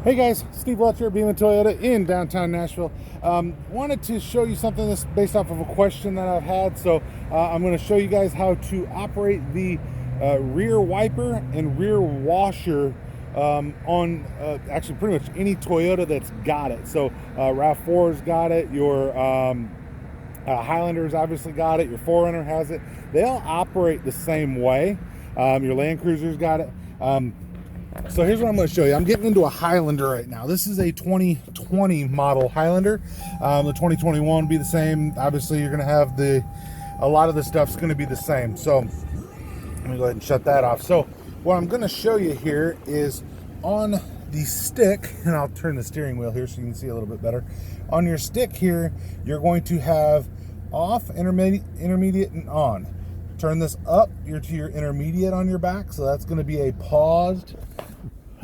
Hey guys, Steve Welch here at Beeman Toyota in downtown Nashville. Wanted to show you something that's based off of a question that I've had. So I'm going to show you guys how to operate the rear wiper and rear washer on actually pretty much any Toyota that's got it. So RAV4's got it, your Highlander's obviously got it, your 4Runner has it. They all operate the same way. Your Land Cruiser's got it. So here's what I'm going to show you. I'm getting into a Highlander right now. This is a 2020 model Highlander. The 2021 will be the same. Obviously, you're going to have a lot of the stuff's going to be the same. So let me go ahead and shut that off. So what I'm going to show you here is on the stick, and I'll turn the steering wheel here so you can see a little bit better. On your stick here, you're going to have off, intermediate, and on. Turn this up, you're to your intermediate on your back, so that's going to be a paused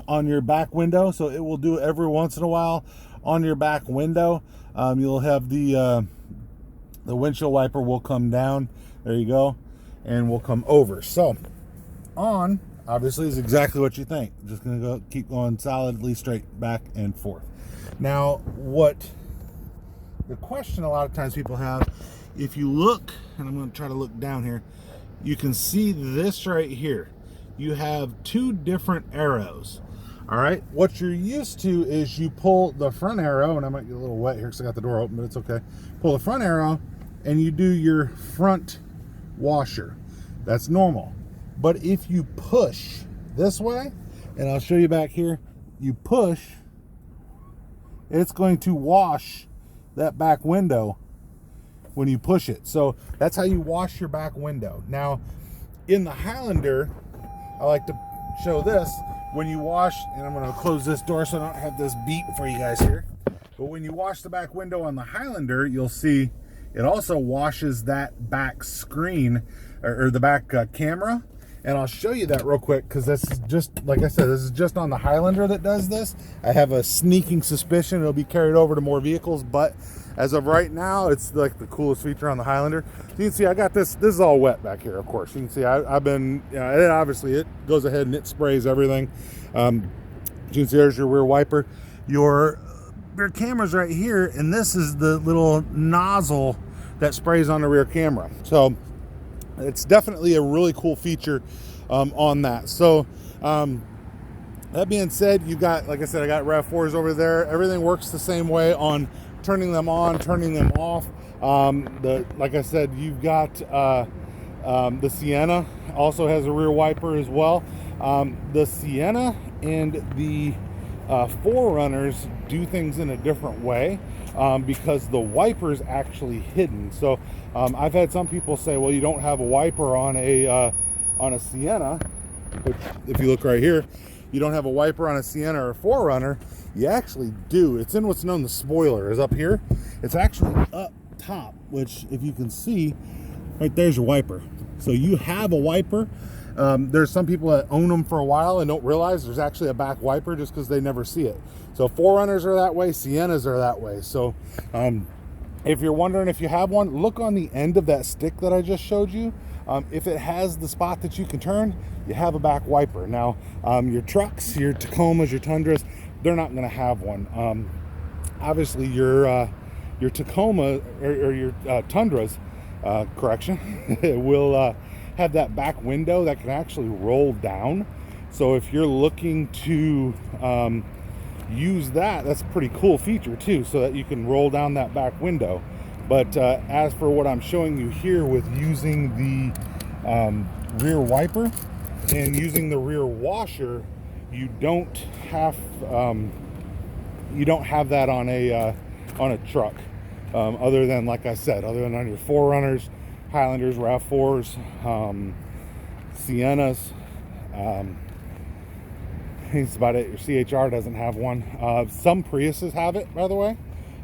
on your back window, so it will do it every once in a while on your back window. You'll have the windshield wiper will come down, there you go, and will come over. So on obviously is exactly what you think, just going to keep going solidly straight back and forth. Now what the question a lot of times people have, if you look, and I'm going to try to look down here, you can see this right here. You have two different arrows. All right, what you're used to is you pull the front arrow, and I might get a little wet here because I got the door open, but it's okay. Pull the front arrow and you do your front washer. That's normal. But if you push this way, and I'll show you back here, you push, it's going to wash that back window when you push it. So that's how you wash your back window. Now in the Highlander, I like to show this. When you wash, and I'm going to close this door so I don't have this beep for you guys here, but when you wash the back window on the Highlander, you'll see it also washes that back screen or the back camera. And I'll show you that real quick because this is just, like I said, this is just on the Highlander that does this. I have a sneaking suspicion it'll be carried over to more vehicles, but as of right now, it's like the coolest feature on the Highlander. So you can see I got this is all wet back here, of course. You can see I've been, and obviously it goes ahead and it sprays everything. You can see there's your rear wiper. Your camera's right here, and this is the little nozzle that sprays on the rear camera. So it's definitely a really cool feature on that. So that being said, you got, like I said, I got RAV4s over there. Everything works the same way on turning them on, turning them off. Like I said, you've got the Sienna also has a rear wiper as well. The Sienna and the 4Runners do things in a different way because the wiper is actually hidden. So I've had some people say, well, you don't have a wiper on a Sienna, which if you look right here, you don't have a wiper on a Sienna or a 4Runner. You actually do. It's in what's known the spoiler is up here. It's actually up top, which if you can see, right there's your wiper. So you have a wiper. There's some people that own them for a while and don't realize there's actually a back wiper just because they never see it. So 4Runners are that way, Siennas are that way. So if you're wondering if you have one, look on the end of that stick that I just showed you. If it has the spot that you can turn, you have a back wiper. Now, your trucks, your Tacomas, your Tundras, they're not going to have one. Obviously, your Tacoma or your Tundras, correction, will have that back window that can actually roll down. So if you're looking to use that, that's a pretty cool feature too, so that you can roll down that back window. But as for what I'm showing you here with using the rear wiper and using the rear washer, you don't have that on a truck. Other than, like I said, other than on your 4Runners, Highlanders, RAV4s, Siennas, that's about it. Your CHR doesn't have one. Some Priuses have it, by the way.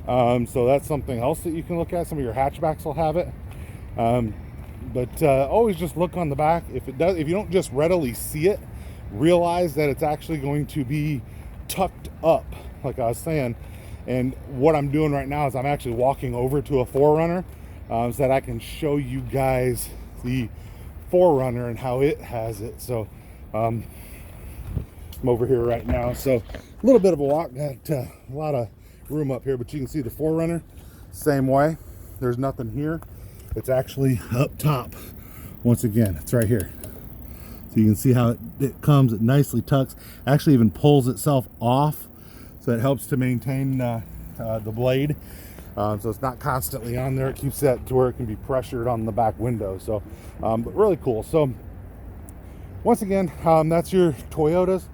So that's something else that you can look at. Some of your hatchbacks will have it. But always just look on the back. If you don't just readily see it, realize that it's actually going to be tucked up, like I was saying. And what I'm doing right now is I'm actually walking over to a 4Runner so that I can show you guys the 4Runner and how it has it. So I'm over here right now, so a little bit of a walk. Got a lot of room up here, but you can see the 4Runner, same way. There's nothing here. It's actually up top. Once again, it's right here. So you can see how it comes, it nicely tucks, actually even pulls itself off, so it helps to maintain the blade. So it's not constantly on there. It keeps that to where it can be pressured on the back window. So but really cool. So once again, that's your Toyotas,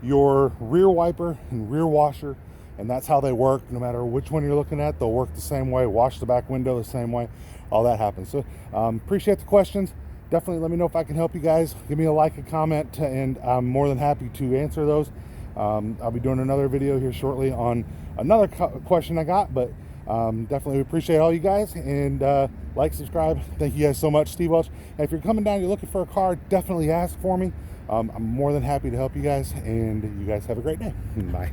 your rear wiper and rear washer, and that's how they work. No matter which one you're looking at, they'll work the same way. Wash the back window the same way. All that happens. So appreciate the questions. Definitely let me know if I can help you guys. Give me a like, a comment, and I'm more than happy to answer those. I'll be doing another video here shortly on another question I got, but definitely appreciate all you guys, and like, subscribe. Thank you guys so much. Steve Welch. And if you're coming down, you're looking for a car, definitely ask for me. I'm more than happy to help you guys, and you guys have a great day. Bye.